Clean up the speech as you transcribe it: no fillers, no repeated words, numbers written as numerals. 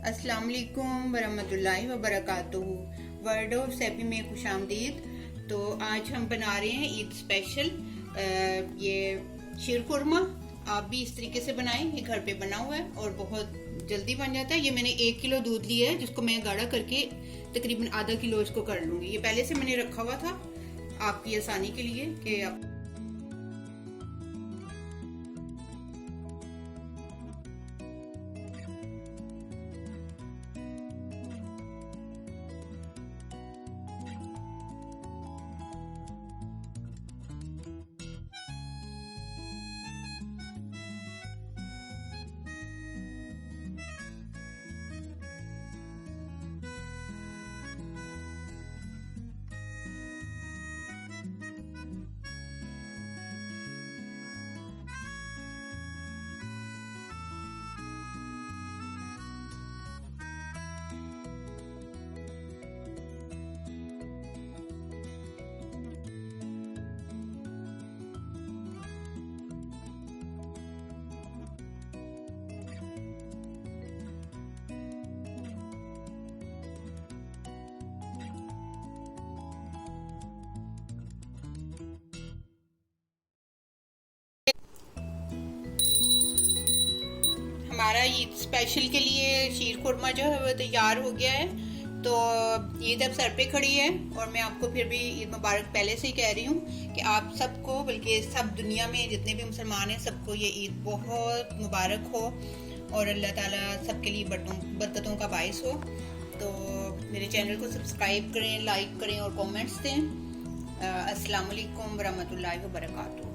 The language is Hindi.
अस्सलाम वालेकुम वरहमतुल्लाहि वबरकातुहू। वर्ड ऑफ सैपी में खुश आमदीद। तो आज हम बना रहे हैं ईद स्पेशल ये शीर खुरमा। आप भी इस तरीके से बनाएं, ये घर पे बना हुआ है और बहुत जल्दी बन जाता है। ये मैंने 1 किलो दूध लिया है जिसको मैं गाढ़ा करके तकरीबन आधा किलो इसको कर लूंगी। ये पहले से मैंने रखा हुआ था आपकी आसानी के लिए कि आप हमारा ईद स्पेशल के लिए शीर खुरमा जो है वो तैयार हो गया है। तो ईद अब सर पे खड़ी है और मैं आपको फिर भी ईद मुबारक पहले से ही कह रही हूँ कि आप सबको, बल्कि सब दुनिया में जितने भी मुसलमान हैं सबको ये ईद बहुत मुबारक हो और अल्लाह ताला सबके लिए बरकतों का बाइस हो। तो मेरे चैनल को सब्सक्राइब करें, लाइक करें और कमेंट्स दें। अस्सलाम वालेकुम वरहमतुल्लाहि वबरकातुहू।